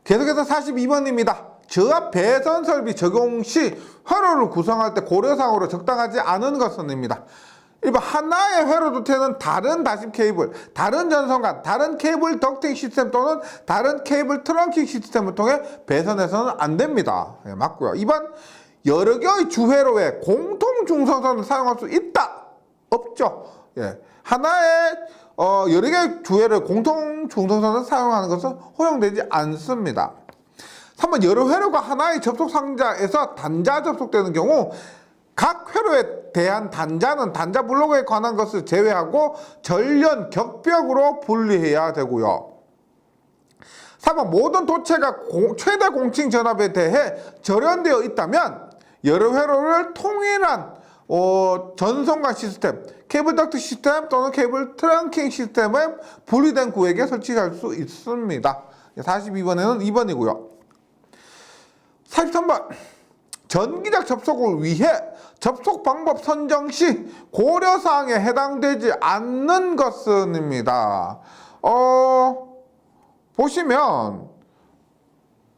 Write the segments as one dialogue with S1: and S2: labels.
S1: 계속해서 42번입니다. 저압 배선 설비 적용 시 회로를 구성할 때 고려사항으로 적당하지 않은 것은입니다. 1번 하나의 회로 두태는 다른 다심 케이블, 다른 전선간, 다른 케이블 덕팅 시스템 또는 다른 케이블 트렁킹 시스템을 통해 배선해서는 안 됩니다. 예, 맞고요. 2번 여러 개의 주회로에 공통 중선선을 사용할 수 있다. 없죠. 예. 하나의 여러 개의 주회로에 공통 중선선을 사용하는 것은 허용되지 않습니다. 3번 여러 회로가 하나의 접속 상자에서 단자 접속되는 경우 각 회로에 대한 단자는 단자 블록에 관한 것을 제외하고 전련 격벽으로 분리해야 되고요. 4번 모든 도체가 최대 공칭 전압에 대해 절연되어 있다면 여러 회로를 통일한 전선간 시스템, 케이블 덕트 시스템 또는 케이블 트렁킹 시스템에 분리된 구역에 설치할 수 있습니다. 42번에는 2번이고요. 43번 전기적 접속을 위해 접속 방법 선정 시 고려사항에 해당되지 않는 것은입니다. 보시면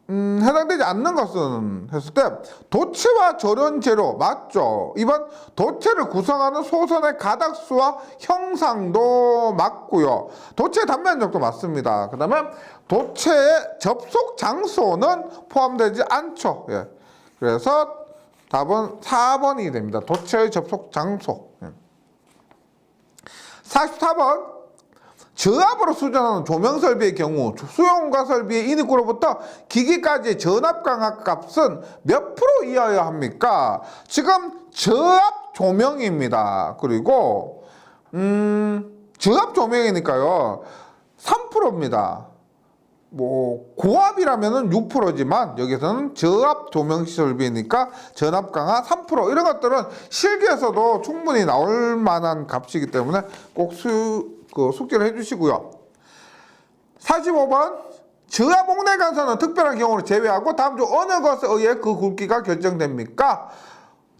S1: 해당되지 않는 것은 했을 때 도체와 절연 재료 맞죠? 2번 도체를 구성하는 소선의 가닥수와 형상도 맞고요. 도체 단면적도 맞습니다. 그 다음에 도체의 접속 장소는 포함되지 않죠. 예. 그래서 답은 4번이 됩니다. 도체의 접속 장소. 44번 저압으로 수전하는 조명 설비의 경우 수용과 설비의 인입구로부터 기기까지의 전압 강압 값은 몇 프로 이하여야 합니까? 지금 저압 조명입니다. 그리고 저압 조명이니까요 3%입니다. 뭐 고압이라면은 6%지만 여기서는 저압 조명 설비니까 전압 강화 3% 이런 것들은 실기에서도 충분히 나올 만한 값이기 때문에 꼭 숙제를 해주시고요. 45번 저압 옥내 간선은 특별한 경우를 제외하고 다음 중 어느 것에 의해 그 굵기가 결정됩니까?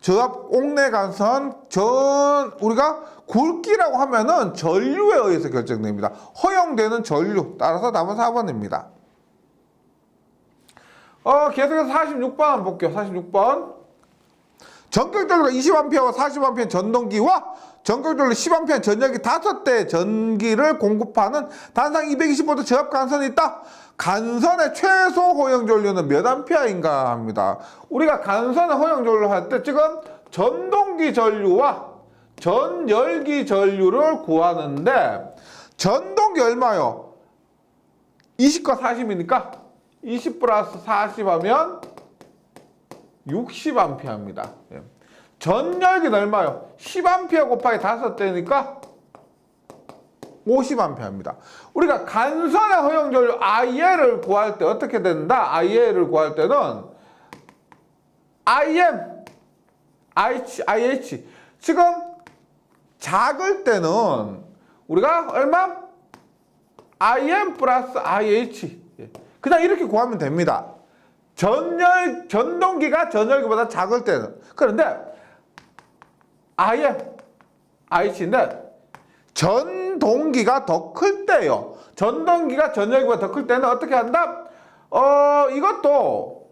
S1: 저압 옥내 간선 우리가 굵기라고 하면은 전류에 의해서 결정됩니다. 허용되는 전류. 따라서 답은 4번입니다. 계속해서 46번 한번 볼게요. 46번. 전격 전류가 20A와 40A 전동기와 전격 전류 10A 전열기 5대 전기를 공급하는 단상 220V 저압 간선이 있다. 간선의 최소 허용 전류는 몇 암페어인가 합니다. 우리가 간선의 허용 전류 할 때 지금 전동기 전류와 전열기 전류를 구하는데 전동기 얼마요? 20과 40이니까 20 플러스 40 하면 60A입니다. 전열기는 얼마요? 10A 곱하기 5대니까 50A입니다. 우리가 간선의 허용 전류 IL을 구할 때 어떻게 된다? IL을 구할 때는 IM, IH 지금 작을 때는 우리가 얼마? IM 플러스 IH 그냥 이렇게 구하면 됩니다. 전동기가 전열기보다 작을 때는. 그런데 IM, IH인데 전동기가 더 클 때요. 전동기가 전열기보다 더 클 때는 어떻게 한다? 이것도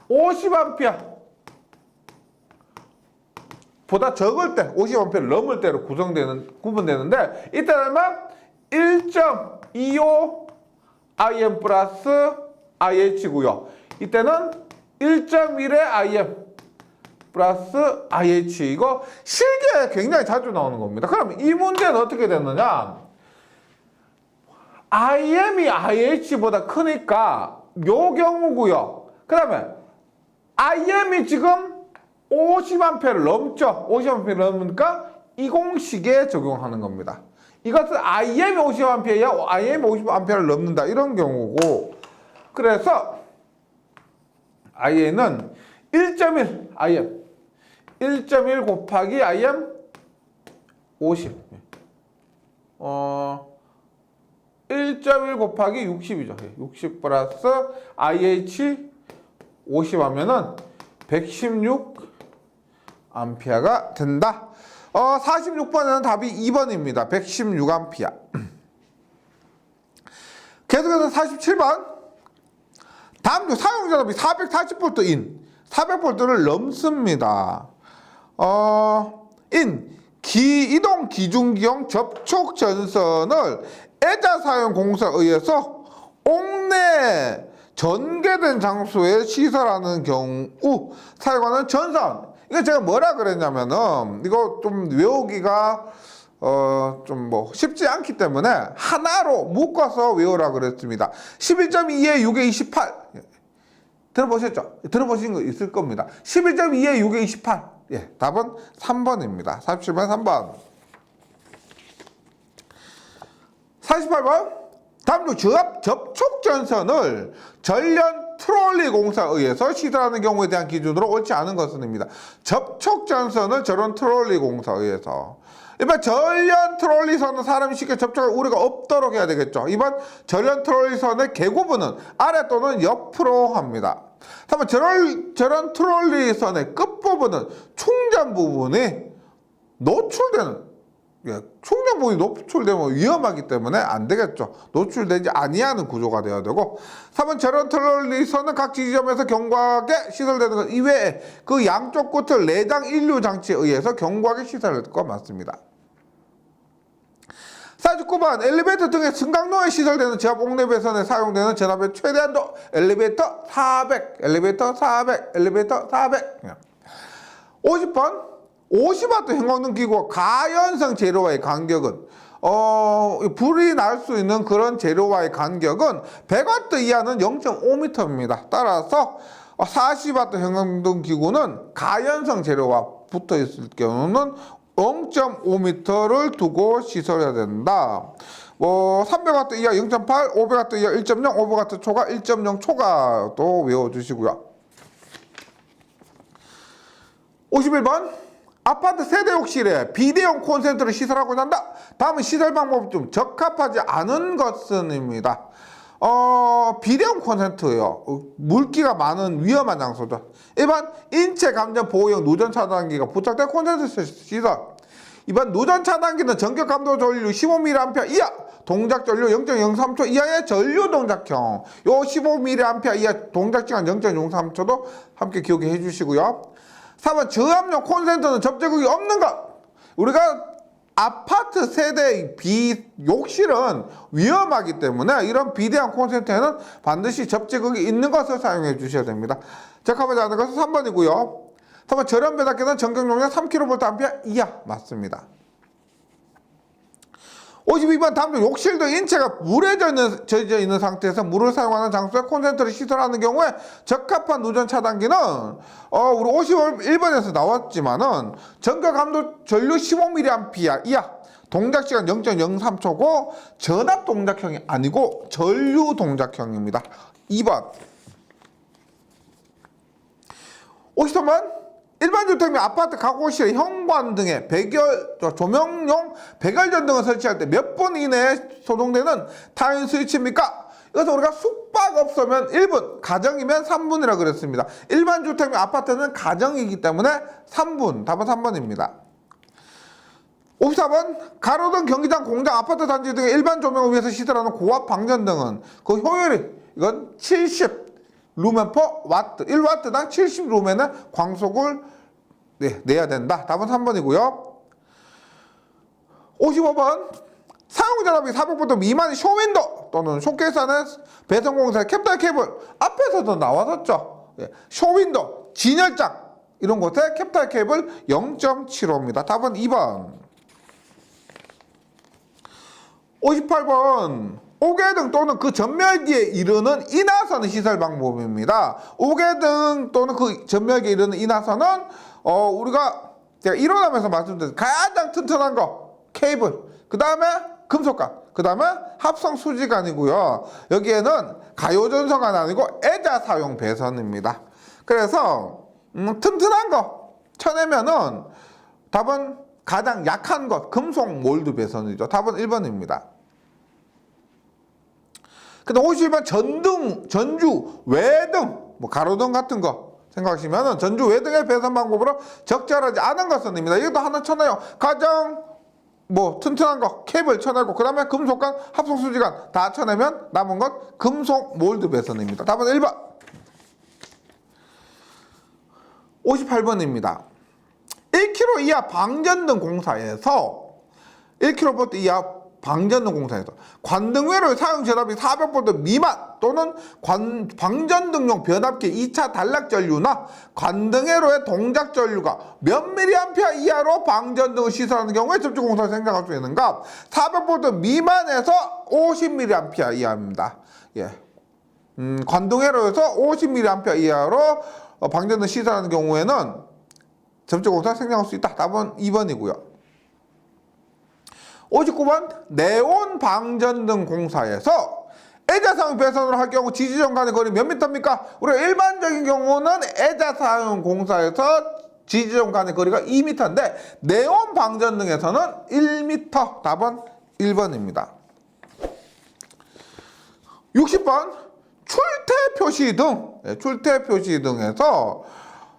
S1: 50A 보다 적을 때, 50A를 넘을 때로 구분되는데 이때 얼마? 1.25 IM 플러스 IH고요. 이때는 1.1의 IM 플러스 IH. 이거 실기에 굉장히 자주 나오는 겁니다. 그럼 이 문제는 어떻게 됐느냐? IM이 IH보다 크니까 요 경우고요. 그 다음에 IM이 지금 50A를 넘죠. 50A를 넘으니까 이 공식에 적용하는 겁니다. 이것은 IM이 50A야 IM이 50A를 넘는다 이런 경우고, 그래서 IM은 1.1 IM 1.1 곱하기 IM 50 1.1 곱하기 60이죠. 60 플러스 IH 50 하면은 116 암페어가 된다. 46번에는 답이 2번입니다. 116 암페어. 계속해서 47번. 다음 중 사용전압이 440V400V를 넘습니다. 이동 기중기형 접촉 전선을 애자사용공사에 의해서 옥내 전개된 장소에 시설하는 경우 사용하는 전선. 이거 제가 뭐라 그랬냐면은 이거 좀 외우기가 좀 쉽지 않기 때문에 하나로 묶어서 외우라 그랬습니다. 11.2에 6에 28 들어보셨죠? 들어보신 거 있을 겁니다. 11.2에 6에 28 예, 답은 3번입니다. 47번 3번. 48번 다음 중 저압 접촉 전선을 전련 트롤리 공사에 의해서 시설하는 경우에 대한 기준으로 옳지 않은 것은입니다. 접촉 전선을 전련 트롤리 공사에 의해서. 이번 전련 트롤리선은 사람이 쉽게 접촉할 우려가 없도록 해야 되겠죠. 이번 전련 트롤리선의 개구부는 아래 또는 옆으로 합니다. 다음은 전련 트롤리선의 끝부분은 충전 부분이 노출되는 충전 부분이 노출되면 위험하기 때문에 안 되겠죠. 노출되지 아니하는 구조가 되어야 되고 3번 전련 트롤리선은 각 지점에서 경과하게 시설되는 것 이외에 그 양쪽 끝을 내장 인류 장치에 의해서 경과하게 시설될 것 맞습니다. 49번 엘리베이터 등의 승강로에 시설되는 제압 옥내 배선에 사용되는 전압의 최대한도 엘리베이터 400 50번 50W 형광등 기구와 가연성 재료와의 간격은 불이 날 수 있는 그런 재료와의 간격은 100W 이하는 0.5m입니다. 따라서 40W 형광등 기구는 가연성 재료와 붙어 있을 경우는 0.5m를 두고 시설해야 된다. 300W 이하 0.8, 500W 이하 1.0, 500W 초과 1.0 초과도 외워주시고요. 51번 아파트 세대 욕실에 비대용 콘센트를 시설하고자 한다. 다음은 시설 방법이 좀 적합하지 않은 것은입니다. 비대용 콘센트예요. 물기가 많은 위험한 장소죠. 1번 인체 감전 보호용 누전 차단기가 부착된 콘센트 시설. 2번 누전 차단기는 전격 감도 전류 15mA 이하, 동작 전류 0.03초 이하의 전류 동작형. 요 15mA 이하 동작 시간 0.03초도 함께 기억해 주시고요. 4번 저압용 콘센트는 접촉극이 없는 것. 우리가 아파트 세대의 욕실은 위험하기 때문에 이런 비대형 콘센트에는 반드시 접촉극이 있는 것을 사용해 주셔야 됩니다. 적합하지 않은 것은 3번이고요. 3번 절연 배닫기는 전격 용량 3kVA 이하 맞습니다. 52번 다음 중 욕실 등 인체가 물에 젖어 있는 상태에서 물을 사용하는 장소에 콘센트를 시설하는 경우에 적합한 누전 차단기는 우리 51번에서 나왔지만은 전격 감도 전류 15mA 이하, 동작 시간 0.03초고 전압 동작형이 아니고 전류 동작형입니다. 2번. 53번 일반 주택 및 아파트 가구실에 현관 등의 조명용 백열전 등을 설치할 때 몇 분 이내에 소동되는 타임 스위치입니까? 이것은 우리가 숙박업소면 1분, 가정이면 3분이라고 그랬습니다. 일반 주택 및 아파트는 가정이기 때문에 3분, 답은 3번입니다. 54번 가로등, 경기장, 공장, 아파트 단지 등의 일반 조명을 위해서 시설하는 고압 방전 등은 그 효율이 이건 70 루멘 퍼 와트, 1와트당 70 루멘의 광속을 내야 된다. 답은 3번이고요. 55번 사용전압이 400V 미만의 쇼윈도 또는 쇼케이스 안에 배선공사의 캡터 케이블 앞에서도 나왔었죠. 쇼윈도, 진열장 이런 곳에 캡터 케이블 0.75입니다. 답은 2번. 58번 옥외등 또는 그 전멸기에 이르는 인하선의 시설 방법입니다. 옥외등 또는 그 전멸기에 이르는 인하선은 우리가 제가 일어나면서 말씀드린 가장 튼튼한 거 케이블, 그 다음에 금속관, 그 다음에 합성 수지관이고요. 여기에는 가요전선관 아니고 애자 사용 배선입니다. 그래서 튼튼한 거 쳐내면은 답은 가장 약한 것 금속 몰드 배선이죠. 답은 1번입니다. 근데 51번 전등, 전주, 외등, 가로등 같은 거 생각하시면은 전주, 외등의 배선 방법으로 적절하지 않은 것은입니다. 이것도 하나 쳐내요. 가장 튼튼한 거 케이블 쳐내고 그 다음에 금속관, 합성수지관 다 쳐내면 남은 것 금속 몰드 배선입니다. 답은 1번. 58번입니다. 1kV 이하 방전등 공사에서 1kV 이하 방전등 공사에서 관등회로의 사용 전압이 400V 미만 또는 방전등용 변압기 2차 단락 전류나 관등회로의 동작 전류가 몇 mA 이하로 방전등을 시설하는 경우에 접촉 공사를 생각할 수 있는가? 400V 미만에서 50mA 이하입니다. 예. 관등회로에서 50mA 이하로 방전등 시설하는 경우에는 접촉 공사 생략할 수 있다. 답은 2번이고요. 59번 네온 방전등 공사에서 애자사용 배선으로 할 경우 지지점 간의 거리 몇 미터입니까? 우리가 일반적인 경우는 애자사용 공사에서 지지점 간의 거리가 2m인데 네온 방전등에서는 1m. 답은 1번입니다. 60번 출퇴 표시등. 출퇴 표시등에서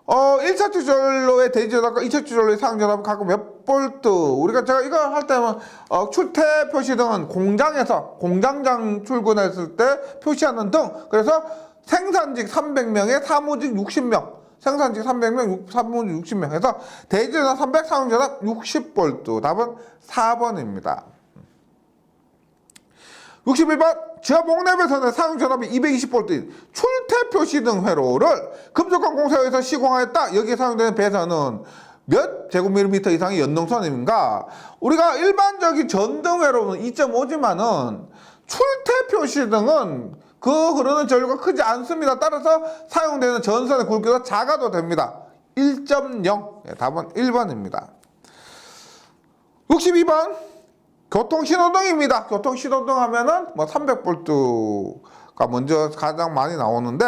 S1: 1차치 전로의 대지전압과 2차치 전로의 상전압은 각각 몇 볼트. 우리가 제가 이거 할 때는 출퇴 표시등은 공장에서 공장장 출근했을 때 표시하는 등. 그래서 생산직 300명에 사무직 60명. 생산직 300명, 사무직 60명 해서 대지전압 300, 상전압 60볼트. 답은 4번입니다. 61번 지하 목내배선의 사용 전압이 220V인 출퇴 표시등 회로를 금속관 공사에서 시공하였다. 여기에 사용되는 배선은 몇 제곱밀리미터 이상의 연동선인가? 우리가 일반적인 전등 회로는 2.5지만은 출퇴 표시등은 그 흐르는 전류가 크지 않습니다. 따라서 사용되는 전선의 굵기가 작아도 됩니다. 1.0. 예, 답은 1번입니다. 62번 교통신호등입니다. 교통신호등 하면은 뭐 300V가 먼저 가장 많이 나오는데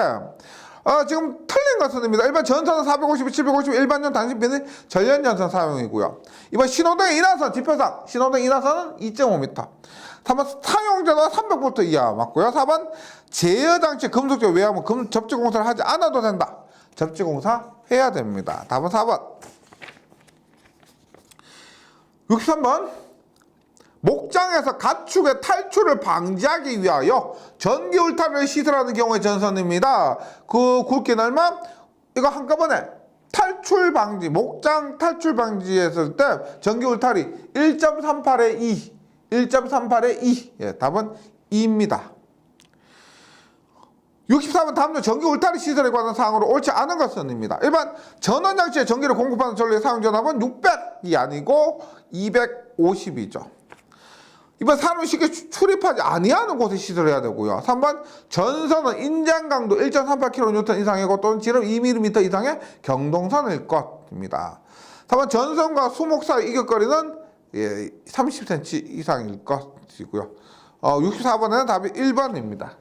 S1: 지금 틀린 것은입니다. 일반 전선은 450, 750 일반전 단신핀은 전련전선 사용이고요. 이번 신호등의 인하선 지표상 신호등 인하선은 2.5m. 3번 사용전화 300V 이하 맞고요. 4번 제어장치 금속적 외화물 접지공사를 하지 않아도 된다. 접지공사 해야 됩니다. 답은 4번. 63번 목장에서 가축의 탈출을 방지하기 위하여 전기 울타리를 시설하는 경우의 전선입니다. 그 굵기는 얼마? 이거 한꺼번에 탈출 방지, 목장 탈출 방지했을 때 전기 울타리 1.38에 2, 1.38에 2. 예, 답은 2입니다. 64번 다음 중 전기 울타리 시설에 관한 사항으로 옳지 않은 것은입니다. 일반 전원장치에 전기를 공급하는 전류의 사용 전압은 600이 아니고 250이죠. 이번 사람이 쉽게 출입하지 아니하는 곳에 시설해야 되고요. 3번 전선은 인장 강도 1.38kN 이상이고 또는 지름 2mm 이상의 경동선일 것입니다. 3번 전선과 수목 사이 이격거리는 30cm 이상일 것이고요. 64번에는 답이 1번입니다.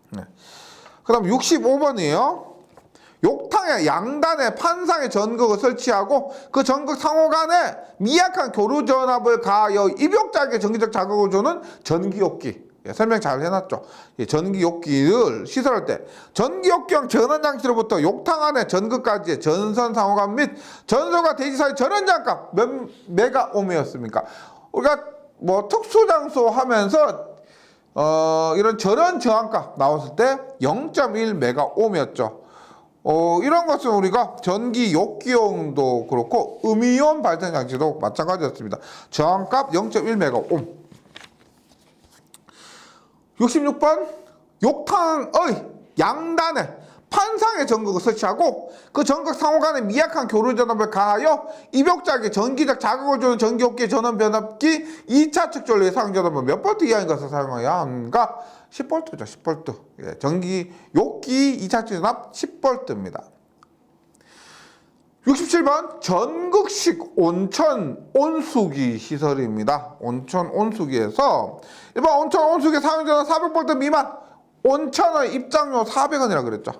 S1: 네. 그 다음 65번이에요. 욕탕의 양단에 판상의 전극을 설치하고 그 전극 상호 간에 미약한 교류 전압을 가하여 입욕자에게 전기적 자극을 주는 전기욕기. 설명 잘 해놨죠. 전기욕기를 시설할 때 전기욕기형 전원장치로부터 욕탕 안에 전극까지의 전선 상호간 및 전선과 대지 사이 전원장값 몇 메가옴이었습니까? 우리가 뭐 특수장소 하면서 이런 전원 저항값 나왔을 때 0.1 메가옴이었죠. 이런 것은 우리가 전기 욕기용도 그렇고 음이온 발전 장치도 마찬가지였습니다. 저항값 0.1메가옴. 66번 욕탕의 양단에 판상의 전극을 설치하고 그 전극 상호 간에 미약한 교류 전압을 가하여 입욕자에게 전기적 자극을 주는 전기욕기 전원 변압기 2차 측 전류의 사용 전압은 몇 볼트 이하인 것을 사용해야 하는가? 10V죠. 10V. 예, 전기 욕기 2차 측 전압 10V입니다. 67번 전극식 온천 온수기 시설입니다. 온천 온수기에서 일반 온천 온수기 사용 전압 400V 미만 온천의 입장료 400원이라 그랬죠.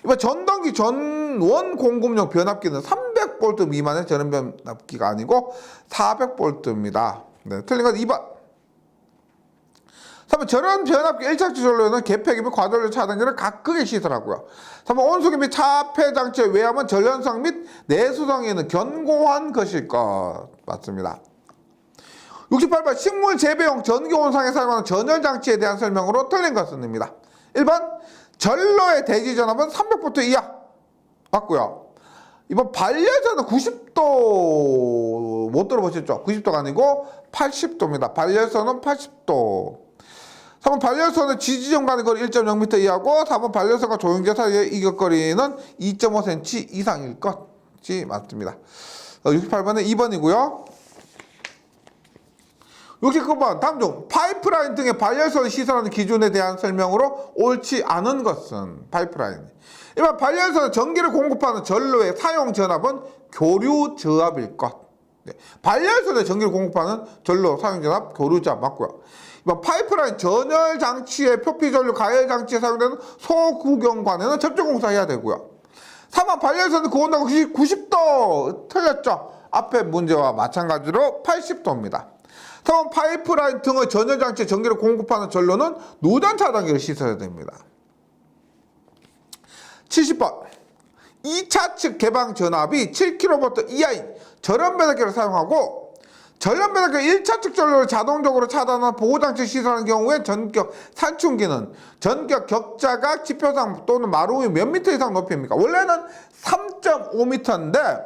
S1: 이번 전동기 전원 공급용 변압기는 300V 미만의 전원 변압기가 아니고 400V입니다. 네, 틀린 건 2번. 3번 전원 변압기 1차치 전로에는 개폐기 및 과전류 차단기를 각극에 시설하고요. 3번 온수기 및 차폐 장치의 외함은 전련성 및 내수성에는 견고한 것일 것 맞습니다. 68번 식물 재배용 전기 온상에 사용하는 전열 장치에 대한 설명으로 틀린 것은입니다. 1번 전로의 대지 전압은 300V 이하 맞고요. 이번 반려선은 90도 못 들어보셨죠? 90도가 아니고 80도입니다. 반려선은 80도. 3번 반려선은 지지점 간의 거리 1.0m 이하고 4번 반려선과 조형제 사이의 이격거리는 2.5cm 이상일 것이 맞습니다. 68번은 2번이고요. 69번 다음 중 파이프라인 등의 반려선을 시설하는 기준에 대한 설명으로 옳지 않은 것은 파이프라인. 일반 반려선은 전기를 공급하는 전로의 사용 전압은 교류 저압일 것. 네. 반려선에 전기를 공급하는 전로 사용 전압 교류 저압 맞고요. 이번 파이프라인 전열 장치의 표피 전류 가열 장치에 사용되는 소구경관에는 접촉 공사해야 되고요. 3번 반려선은 고온도가 90도 틀렸죠. 앞에 문제와 마찬가지로 80도입니다. 3번 파이프라인 등의 전열 장치에 전기를 공급하는 전로는 노전 차단기를 시설해야 됩니다. 70번 2차 측 개방 전압이 7kV 이하인 전원 변압기를 사용하고 전원 변압기 1차 측 전로를 자동적으로 차단하는 보호장치 시설하는 경우에 전격 산충기는 전격 격자각 지표상 또는 마루 위 몇 미터 이상 높이입니까? 원래는 3.5m인데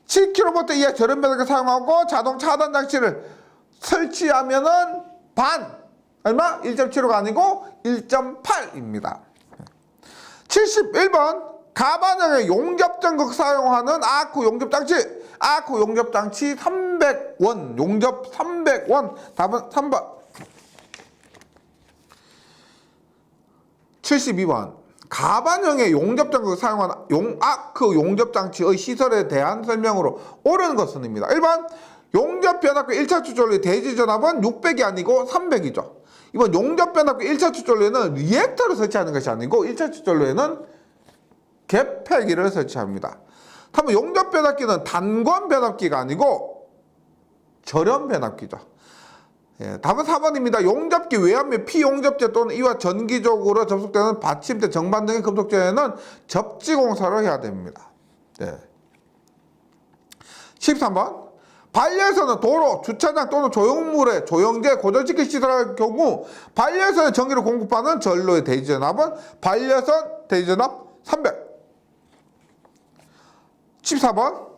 S1: 7kV 이하 전원 변압기를 사용하고 자동 차단 장치를 설치하면은 반 얼마? 1.75가 아니고 1.8입니다. 71번 가반형의 용접전극 사용하는 아쿠 용접장치 아쿠 용접장치 300원 용접 300원 답은 3번. 72번 가반형의 용접전극 사용하는 아쿠 용접장치의 시설에 대한 설명으로 옳은 것은입니다. 1번 용접 변압기 1차 추전로의 대지 전압은 600이 아니고 300이죠. 이번 용접 변압기 1차 추전로에는 리액터를 설치하는 것이 아니고 1차 추전로에는 갭폐기를 설치합니다. 다음 용접 변압기는 단권 변압기가 아니고 절연 변압기죠. 예, 답은 4번입니다. 용접기 외압 피용접제 또는 이와 전기적으로 접속되는 받침대 정반 등의 금속재에는 접지공사를 해야 됩니다. 네. 13번 반려선은 도로, 주차장 또는 조형물에 조형제, 고정시키 시설할 경우 반려선에 전기를 공급하는 전로의 대지전압은 반려선 대지전압 300. 14번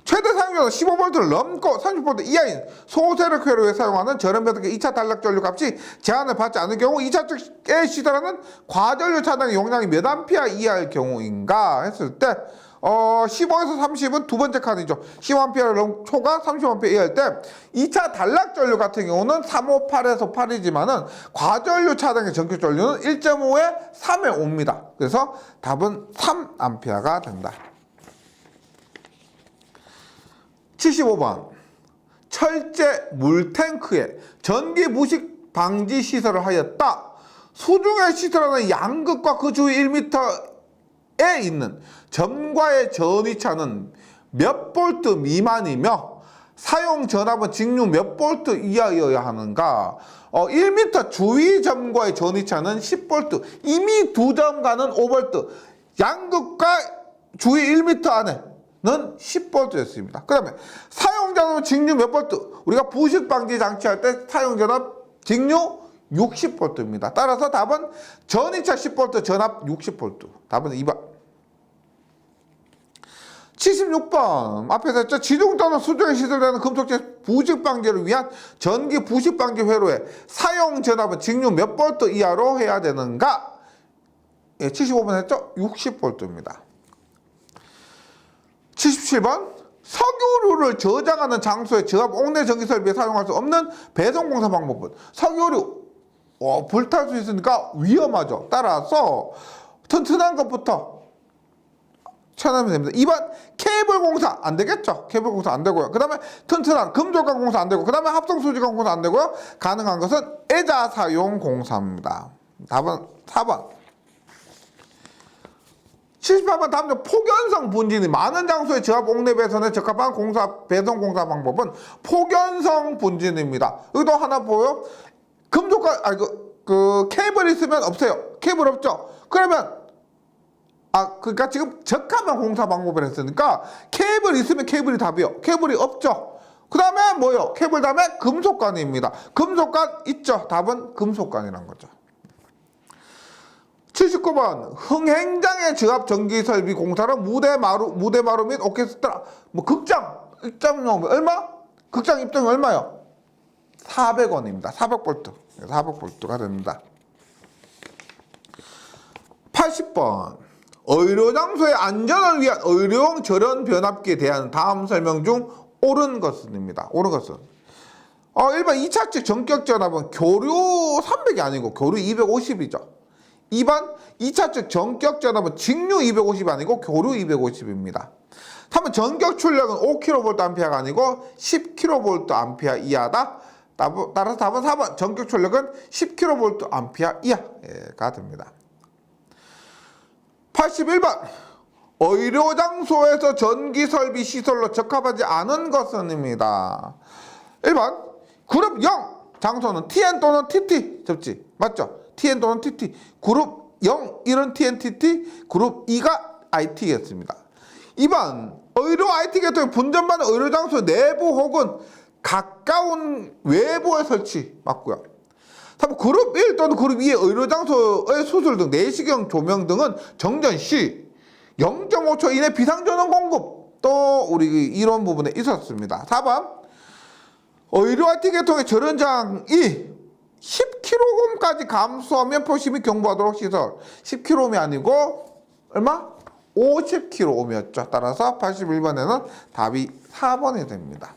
S1: 최대 사용전압 15V를 넘고 30V 이하인 소세력 회로에 사용하는 전원 변압기 2차 단락 전류 값이 제한을 받지 않을 경우 2차 측에 시설하는 과전류 차단의 용량이 몇 암페어 이하일 경우인가 했을 때 15에서 30은 두 번째 칸이죠. 15A 초과 30A 이하일 때 2차 단락 전류 같은 경우는 358에서 8이지만은 과전류 차단의 전격 전류는 1.5에 3에 5입니다. 그래서 답은 3A가 된다. 75번 철제 물탱크에 전기 부식 방지 시설을 하였다. 수중에 시설하는 양극과 그 주위 1m에 있는 점과의 전위차는 몇 볼트 미만이며 사용 전압은 직류 몇 볼트 이하여야 하는가? 1m 주위 점과의 전위차는 10볼트, 이미 두 점과는 5볼트, 양극과 주위 1m 안에는 10볼트였습니다. 그 다음에 사용 전압은 직류 몇 볼트? 우리가 부식 방지 장치할 때 사용 전압 직류 60볼트입니다. 따라서 답은 전위차 10볼트, 전압 60볼트. 답은 2번. 76번 앞에서 했죠. 지중 또는 수중에 시설되는 금속재 부식 방지를 위한 전기 부식 방지 회로에 사용 전압은 직류 몇 볼트 이하로 해야 되는가? 예, 75번 했죠. 60볼트입니다. 77번 석유류를 저장하는 장소에 저압 옥내 전기 설비에 사용할 수 없는 배송 공사 방법은 석유류 불탈 수 있으니까 위험하죠. 따라서 튼튼한 것부터 쳐내면 됩니다. 2번 케이블 공사 안 되겠죠. 케이블 공사 안 되고요. 그 다음에 튼튼한 금속관 공사 안 되고 그 다음에 합성 수지관 공사 안 되고요. 가능한 것은 애자 사용 공사입니다. 답은 4번. 78번 다음 중 폭연성 분진이 많은 장소의 저압 옥내 배선에 적합한 배선 공사 방법은 폭연성 분진입니다. 여기도 하나 보여? 금속관 그 케이블 있으면 없어요. 케이블 없죠. 그러면 그러니까 지금 적합한 공사 방법을 했으니까 케이블 있으면 케이블이 답이요. 케이블이 없죠. 그 다음에 뭐요? 케이블 다음에 금속관입니다. 금속관 있죠. 답은 금속관이란 거죠. 79번 흥행장의 저압 전기 설비 공사로 무대 마루 및 오케스트라 뭐 극장 입장료 얼마? 극장 입장료 얼마요? 400원입니다. 400볼트. 400볼트가 됩니다. 80번 의료장소의 안전을 위한 의료용 절연 변압기에 대한 다음 설명 중 옳은 것은입니다. 옳은 것은 1번 2차측 전격 전압은 교류 300이 아니고 교류 250이죠. 2번 2차측 전격 전압은 직류 250이 아니고 교류 250입니다. 3번 전격 출력은 5kVA가 아니고 10kVA 이하다. 따라서 답은 4번 전격 출력은 10kVA 이하가 됩니다. 81번 의료장소에서 전기설비 시설로 적합하지 않은 것은입니다. 1번 그룹 0 장소는 TN 또는 TT 접지 맞죠? TN 또는 TT 그룹 0 이런 TNTT 그룹 2가 IT였습니다. 2번 의료 IT 계통의 분전받는 의료장소 내부 혹은 가까운 외부에 설치 맞고요. 3번 그룹 1 또는 그룹 2의 의료장소의 수술 등 내시경 조명 등은 정전 시 0.5초 이내 비상전원 공급 또 우리 이런 부분에 있었습니다. 4번 의료 IT 계통의 절연장이 10kΩ까지 감소하면 표시 및 경보하도록 시설 10kΩ이 아니고 얼마? 50kΩ였죠. 따라서 81번에는 답이 4번이 됩니다.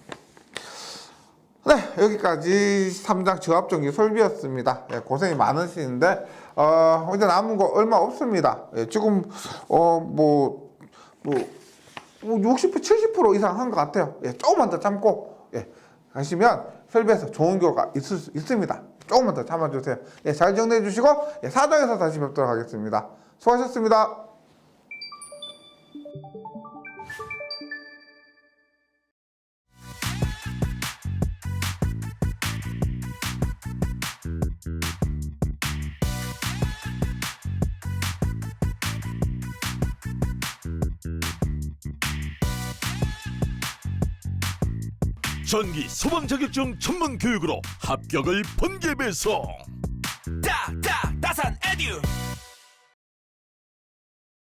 S1: 네, 여기까지 3장 저압전기 설비였습니다. 고생이 많으시는데 이제 남은 거 얼마 없습니다. 지금 60% 70% 이상 한 것 같아요. 조금만 더 참고 가시면 설비에서 좋은 결과 있을 수 있습니다. 조금만 더 참아주세요. 잘 정리해 주시고 4장에서 다시 뵙도록 하겠습니다. 수고하셨습니다.
S2: 전기 소방 자격증 전문 교육으로 합격을 번개 배송.
S3: 다산 에듀